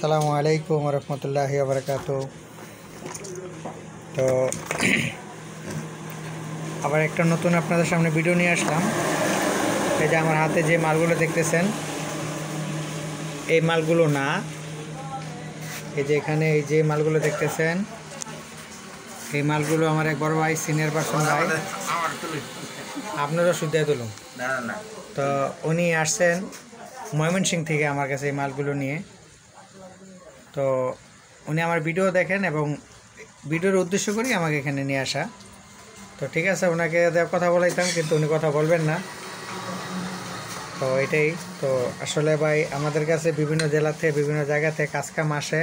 আসসালামু আলাইকুম রহমতুল্লাহি ওয়া বারাকাতুহু। তো আবার একটা নতুন আপনাদের সামনে ভিডিও নিয়ে আসলাম। এই যে আমার হাতে যে মালগুলো দেখতেছেন, এই মালগুলো না, এই যে এখানে এই যে মালগুলো দেখতেছেন, এই মালগুলো আমার এক বড় ভাই, সিনিয়র পার্সন ভাই, আপনারা শুদ্ধায় তুলুন। তো উনি আসছেন ময়মনসিংহ থেকে আমার কাছে এই মালগুলো নিয়ে। তো উনি আমার ভিডিও দেখেন এবং ভিডিওর উদ্দেশ্য করি আমাকে এখানে নিয়ে আসা। তো ঠিক আছে, ওনাকে কথা বলাইতাম, কিন্তু উনি কথা বলবেন না। তো এটাই তো আসলে ভাই, আমাদের কাছে বিভিন্ন জেলাতে বিভিন্ন জায়গাতে কাজ কাম আসে,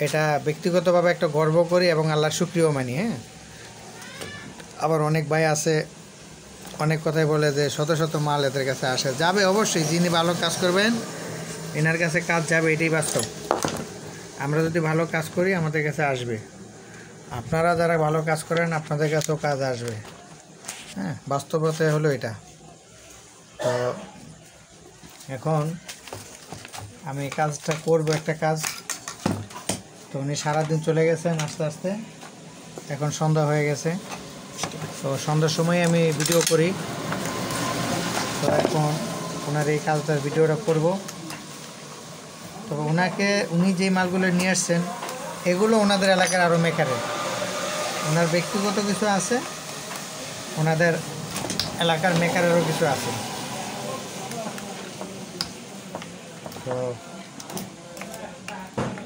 এটা ব্যক্তিগতভাবে একটা গর্ব করি এবং আল্লাহর শুকরিয়াও মানি। হ্যাঁ, আবার অনেক ভাই আছে অনেক কথাই বলে যে শত শত মাল এদের কাছে আসে, যাবে অবশ্যই, যিনি ভালো কাজ করবেন এনার কাছে কাজ যাবে, এটাই বাস্তব। আমরা যদি ভালো কাজ করি আমাদের কাছে আসবে, আপনারা যারা ভালো কাজ করেন আপনাদের কাছেও কাজ আসবে। হ্যাঁ, বাস্তবতা হলো এটা। তো এখন আমি কাজটা করব, একটা কাজ। তো উনি সারাদিন চলে গেছেন আস্তে আস্তে, এখন সন্ধ্যা হয়ে গেছে। তো সন্ধ্যার সময় আমি ভিডিও করি। তো এখন ওনার এই কাজটার ভিডিওটা করব। তো উনি যে মালগুলো নিয়ে আসছেন এগুলো ওনাদের এলাকার আরও মেকারের, ওনার ব্যক্তিগত কিছু আছে, ওনাদের এলাকার মেকারেরও কিছু আছে। তো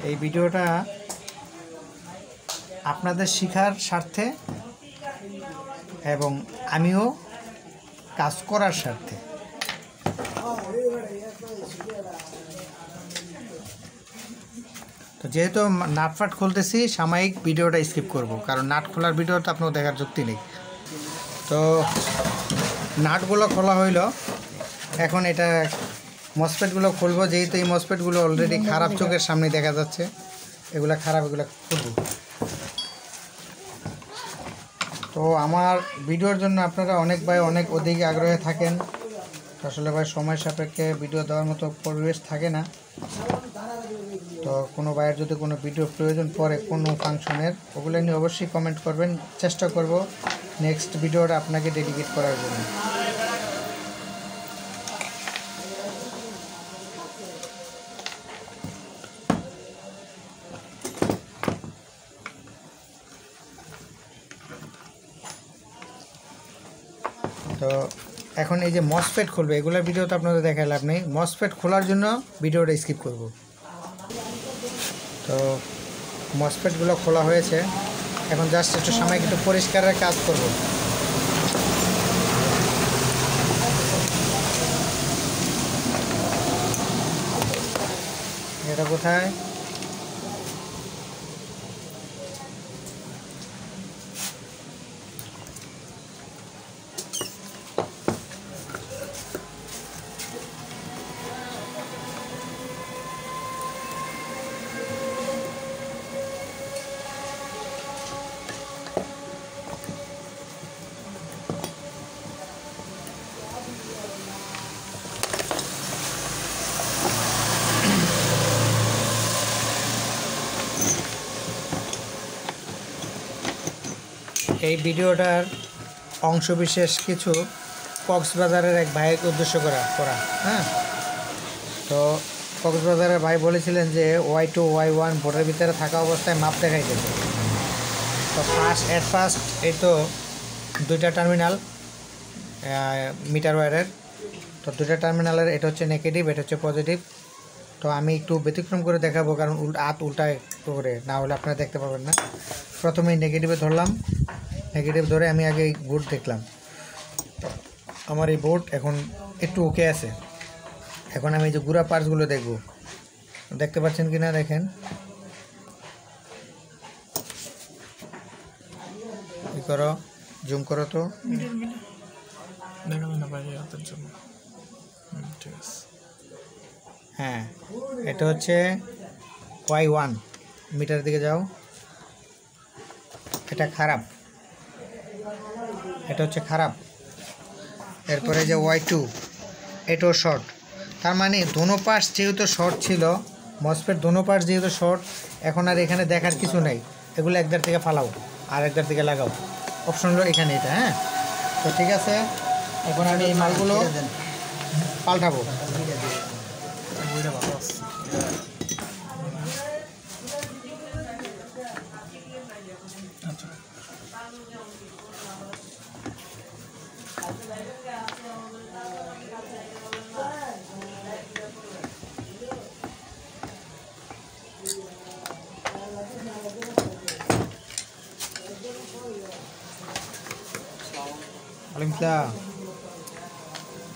এই ভিডিওটা আপনাদের শেখার স্বার্থে এবং আমিও কাজ করার স্বার্থে। তো যেহেতু নাটফাট খুলতেছি, সাময়িক ভিডিওটা স্কিপ করব, কারণ নাট খোলার ভিডিও তো আপনার দেখার যুক্তি নেই। তো নাটগুলো খোলা হইল, এখন এটা মসপেটগুলো খুলবো। যেহেতু এই মসপেটগুলো অলরেডি খারাপ, চোখের সামনে দেখা যাচ্ছে এগুলো খারাপ, এগুলো খুলবো। তো আমার ভিডিওর জন্য আপনারা অনেক ভাই অনেক অধিক আগ্রহে থাকেন। আসলে ভাই সময় সাপেক্ষে ভিডিও দেওয়ার মতো পরিবেশ থাকে না। তো কোনো ভাইয়ের যদি কোনো ভিডিও প্রয়োজন পড়ে কোনো ফাংশনের, ওগুলো নিয়ে অবশ্যই কমেন্ট করবেন, চেষ্টা করব নেক্সট ভিডিওটা আপনাকে ডেডিকেট করার জন্য। তো এখন এই যে মসফেট খুলবে, এগুলোর ভিডিও তো আপনাদের দেখার লাভ নেই। মসফেট খোলার জন্য ভিডিওটা স্কিপ করব। তো মসফেটগুলো খোলা হয়েছে, এখন জাস্ট একটু সাময়িক একটু পরিষ্কারের কাজ করব। এটা কোথায়? এই ভিডিওটার অংশবিশেষ কিছু কক্সবাজারের এক ভাইয়ের উদ্দেশ্য করা। হ্যাঁ, তো কক্সবাজারের ভাই বলেছিলেন যে Y2 Y1 বোর্ডের ভিতরে থাকা অবস্থায় মাপ দেখাই দেবে। তো ফার্স্ট এই তো দুইটা টার্মিনাল মিটার ওয়্যারের, তো দুইটা টার্মিনালের এটা হচ্ছে নেগেটিভ, এটা হচ্ছে পজিটিভ। তো আমি একটু ব্যতিক্রম করে দেখাবো, কারণ হাত উল্টায় করে না হলে আপনারা দেখতে পাবেন না। প্রথমে নেগেটিভে ধরলাম, নেগেটিভ ধরে আমি আগে বোর্ড দেখলাম, আমার এই বোর্ড এখন একটু ওকে আছে। এখন আমি এই যে গুঁড়া পার্টসগুলো দেখব, দেখতে পাচ্ছেন কি না দেখেন। কি করো, জুম করো তো। হ্যাঁ, এটা হচ্ছে Y1, মিটার দিকে যাও, এটা খারাপ, এটা হচ্ছে খারাপ। এরপরে যে Y2, এটাও শর্ট। তার মানে দোনো পাশ যেহেতু শর্ট ছিল, মসফেট দোনো পার্ট যেহেতু শর্ট, এখন আর এখানে দেখার কিছু নাই, এগুলো একদার থেকে ফালাও আর একদার থেকে লাগাও, অপশন হলো এখানে এটা। হ্যাঁ, তো ঠিক আছে, এখন আমি এই মালগুলো পাল্টাবো।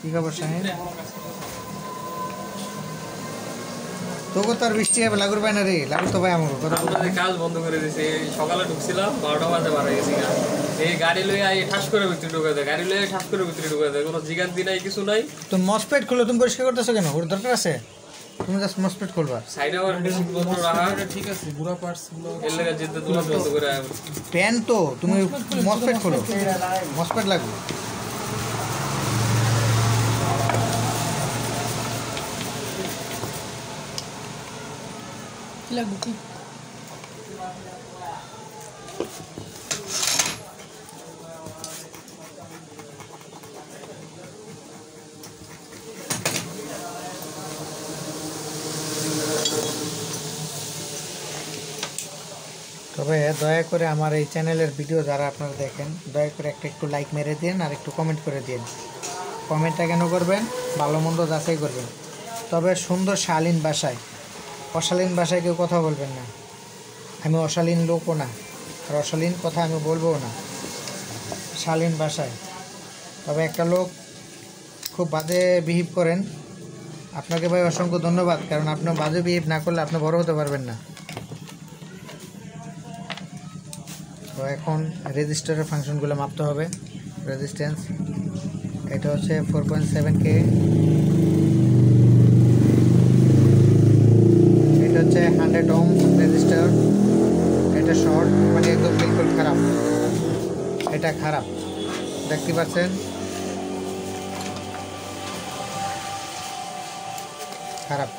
কি খবর শাহিন? তোকে তো আর বৃষ্টি হবে লাগুর পায় না রে, লাগুর তো ভাই আমার কাজ বন্ধ করে দিয়েছে। সকালে ঢুকছিলাম 12টা বাজে বার হয়ে গেছি, এই গাড়ি লইয়া এই ঠাস করে ভিতরে ঢুকে দেয়, গাড়ি লইয়া ঠাস করে ভিতরে ঢুকে দেয়, কোনো জিগান দি নাই কিছু নাই। তুমি মসপেট খুলো, তুমি পরিষ্কার করতেছো কেন? ওর দরকার আছে? তুমি জাস্ট মসপেট খুলবা, সাইডে আবার মেশিন বন্ধ রাখা। ঠিক আছে, গুড়া পার্টস গুলো এর লাগা যেতে দুটো বন্ধ করে প্যান তো তুমি মসপেট খোলো, মসপেট লাগবে। কি লাগবে কি? তবে দয়া করে আমার এই চ্যানেলের ভিডিও যারা আপনারা দেখেন, দয়া করে একটু লাইক মেরে দিন আর একটু কমেন্ট করে দিন। কমেন্টটা কেন করবেন? ভালো মন্দ যাচাই করবেন, তবে সুন্দর শালীন ভাষায়, অশালীন ভাষায় কেউ কথা বলবেন না। আমি অশালীন লোকও না, আর অশালীন কথা আমি বলবো না, শালীন ভাষায়। তবে একটা লোক খুব বাজে বিহেভ করেন, আপনাকে ভাই অসংখ্য ধন্যবাদ, কারণ আপনি বাজে বিহেভ না করলে আপনি বড় হতে পারবেন না। তো এখন রেজিস্টারের ফাংশনগুলো মাপতে হবে। রেজিস্ট্যান্স এটা হচ্ছে 4.7K, এটা হচ্ছে 100 ওহম রেজিস্টার। এটা শর্ট, মানে একদম বিলকুল খারাপ, এটা খারাপ দেখতে পাচ্ছেন, খারাপ।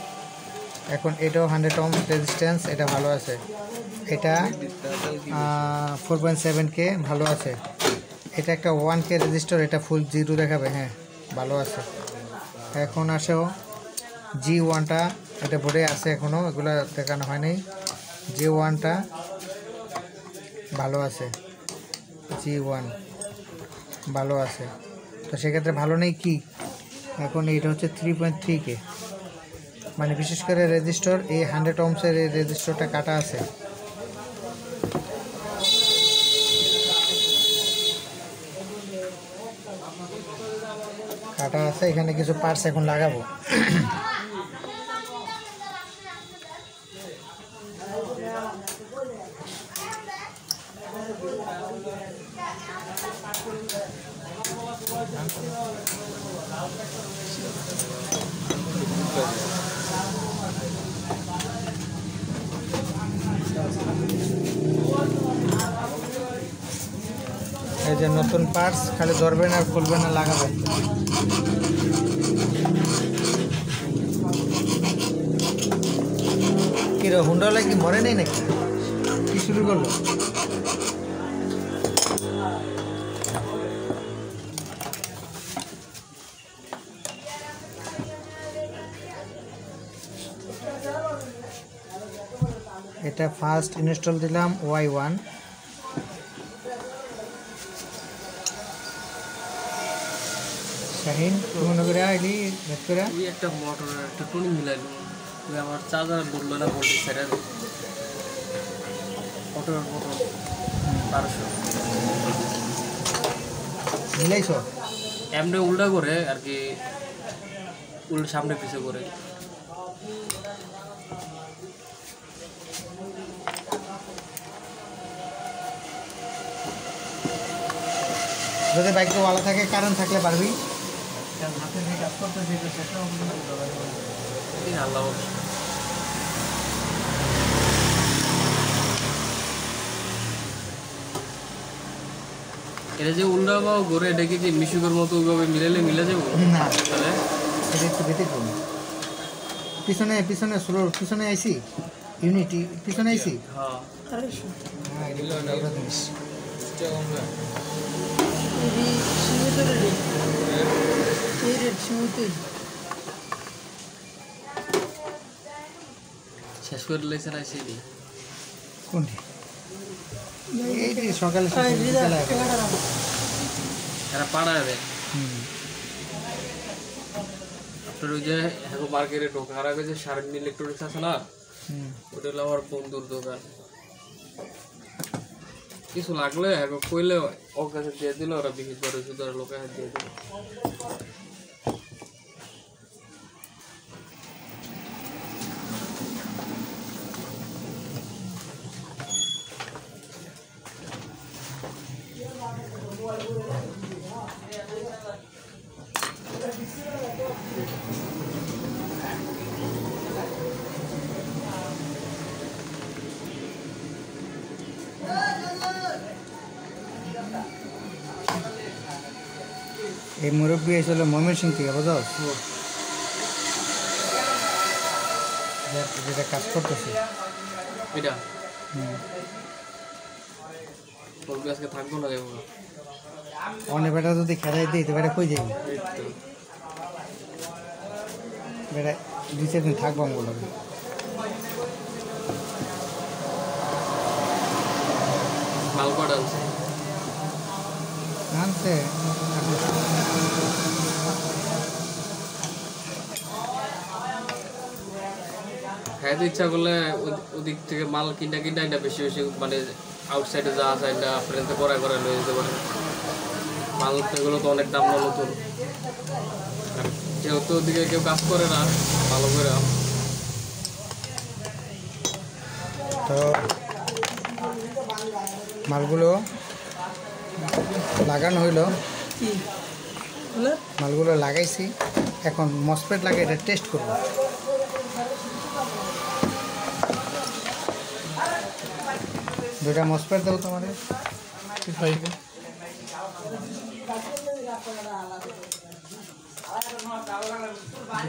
এখন এটাও 100 ওহম রেজিস্ট্যান্স, এটা ভালো আছে। এটা 4.7K ভালো আছে। এটা একটা 1K রেজিস্টার, এটা ফুল 0 দেখাবে। হ্যাঁ, ভালো আছে। এখন আসেও G1টা, এটা বোর্ডে আছে এখনও, এগুলো দেখানো হয়নি। G1টা ভালো আছে, G1 ভালো আছে। তো সেক্ষেত্রে ভালো নেই কি, এখন এইটা হচ্ছে 3.3K, মানে বিশেষ করে রেজিস্টার এই 100 ওহমসের এই রেজিস্টারটা কাটা আছে। কাটা আছে, এখানে কিছু পার্টস এখন লাগাবো। এই যে নতুন পার্টস, খালি ধরবেন আর খুলবেন আর লাগাবেন। কিরে হুন্ডাওয়ালা কি মরে নেই নাকি? কি শুরু করলো? এটা ফার্স্ট ইনস্টল দিলাম Y1। শাহিন মনে করে আইলি বের করে ওই একটা মোটরের একটা টুনিং মিলাইলো, ওই আমার চার্জার বললো না, ভোল্টেজ সেটা মোটর 1200 মিলাইছো? এমনি উল্টা করে আর কি, উল্টা সামনে পিছে করে। যদি বাইকটা ওয়ালা থাকে, কারেন্ট থাকলে পারবি। আল্লাহ এটা যে উল্টা বা ঘুরে ডেকে কি মিশুকের মতো ওইভাবে মিলাইলে মিলে যাবো না, তাহলে এটা একটু ব্যতিক্রম। পিছনে পিছনে স্লোর পিছনে আইছি ইউনিটি পিছনে আইছি হ্যাঁ হ্যাঁ এটা একটা জিনিস শেষ করে লেছে না সেটি কোনটি এই যে সকালে সকালে এরা পাড়ায় দেয় হুম আপনার ওই যে এখন মার্কেটে ঢোকার আগে যে শারমিন ইলেকট্রনিক্স আছে না হুম ওটা হলো আমার বন্ধুর দোকান কিছু লাগলে এখন কইলে ওর কাছে দিয়ে দিল ওরা বিক্রি করে শুধু আর লোকের হাতে দিয়ে দিল এই মুরব্বী এসেছিল ময়মনসিং থেকে বুঝো যেটা কাজ করতেছে এটা হুম বলবি আজকে থাকবো না যাবো না অনেক বেটা যদি খেলাই দিই তো বেটা কই যাবি এই তো বেটা 2-4 দিন থাকবো আমি বললাম মাল কটা আছে আনছে খাইতে ইচ্ছা করলে ওদিক থেকে মাল কিনা এটা বেশি বেশি মানে আউটসাইডে যা আছে এটা ফ্রেন্ডে করে করে লয়ে যেতে পারে মাল এগুলো তো অনেক দাম না নতুন আর যেহেতু ওদিকে কেউ কাজ করে না ভালো করে তো মালগুলো লাগানো হইলো মালগুলো লাগাইছি এখন মসপেট লাগে এটা টেস্ট করব দুটা মসপেট দাও তোমাদের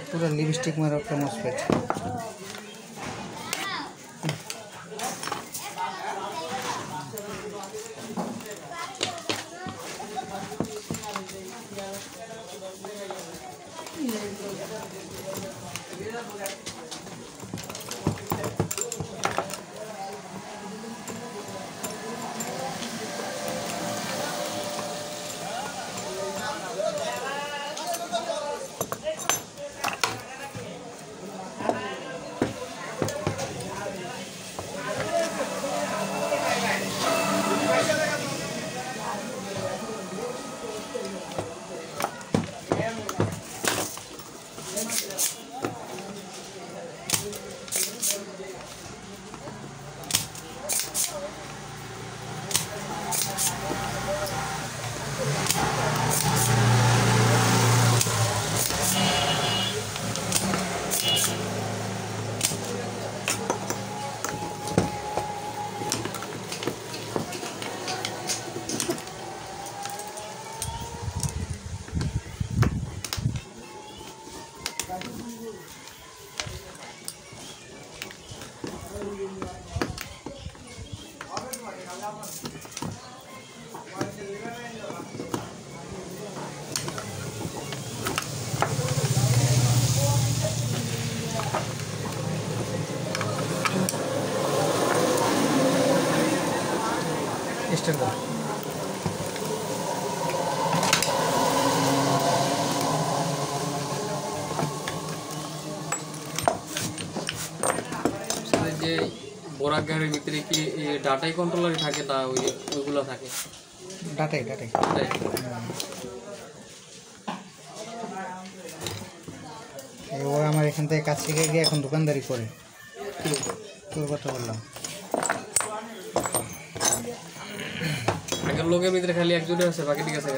পুরো লিপস্টিক মারো একটা মসপেট স্টার্ট দাও যে বোরাক গাড়ির ভিতরে কি ডাটাই কন্ট্রোলারই থাকে না ওইগুলো থাকে ডাটাই ডাটাই তাই? ও আমার এখান থেকে কাজ শিখে গিয়ে এখন দোকানদারি করে তোর কথা বললাম আগের লোকের ভিতরে খালি একজনই আছে বাকি ঠিক আছে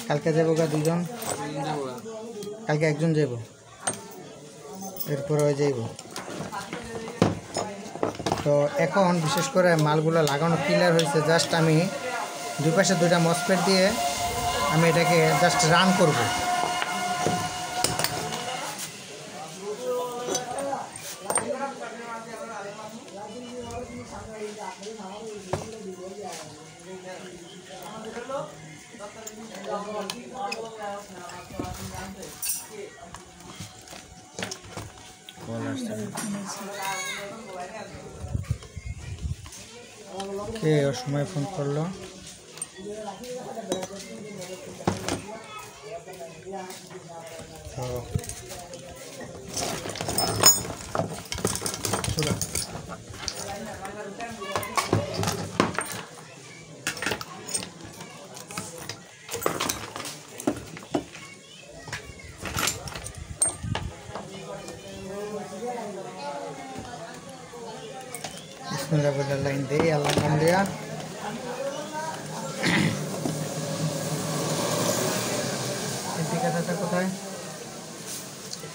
কালকে যাবো গা দুজন যাবো কালকে একজন যাব এরপরে ওই যাইব তো এখন বিশেষ করে মালগুলো লাগানো ক্লিয়ার হয়েছে জাস্ট আমি দুই পাশে দুইটা মসপেট দিয়ে আমি এটাকে জাস্ট রান করব কে ওর সময় ফোন করলো? লাইন দেই আল্লাহ নাম দিয়া কোথায়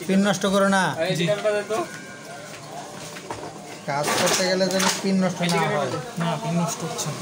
পিন নষ্ট করো না, কাজ করতে গেলে যেন পিন নষ্ট না হয়। না পিন নষ্ট হচ্ছে না।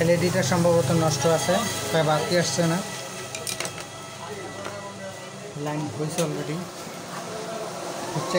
এলইডিটা সম্ভবত নষ্ট আছে, তাই বাকি আসছে না। লাইন হয়েছে অলরেডি, হচ্ছে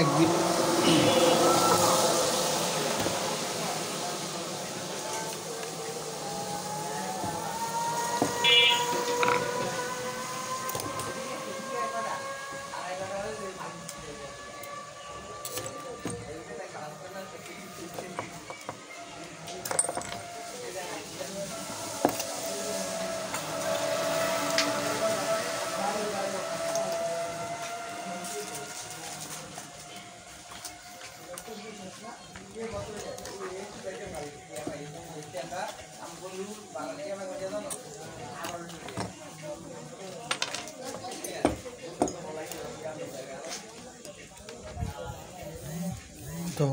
তো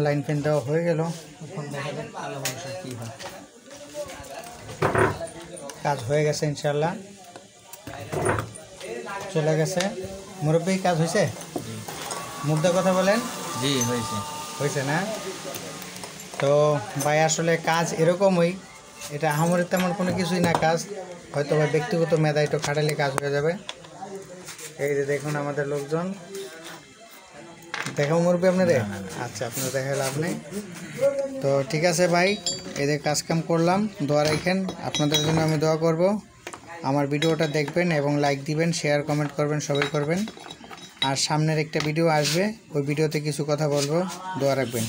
লাইন ফ্যান দেওয়া হয়ে গেল। এখন দেখা যাক আল্লাহ ভরসা কী হয়। কাজ হয়ে গেছে ইনশাল্লাহ, চলে গেছে। মুরব্বী কাজ হয়েছে? মুদ্রা কথা বলেন। জি হয়েছে। হয়েছে না? তো ভাই আসলে কাজ এরকমই, এটা আহামরি তেমন কোনো কিছুই না কাজ, হয়তো ভাই ব্যক্তিগত মেধা একটু খাটালে কাজ হয়ে যাবে। এই যে দেখুন আমাদের লোকজন, দেখাও মুরব্বী আপনাদের? আচ্ছা, আপনার দেখা লাভ নেই। তো ঠিক আছে ভাই, এদের কাজ কাম করলাম, দোয়া রাখেন, আপনাদের জন্য আমি দোয়া করব। আমার ভিডিওটা দেখবেন এবং লাইক দিবেন, শেয়ার কমেন্ট করবেন, সবাই করবেন। আর সামনের একটা ভিডিও আসবে, ওই ভিডিওতে কিছু কথা বলবো, দোয়া রাখবেন।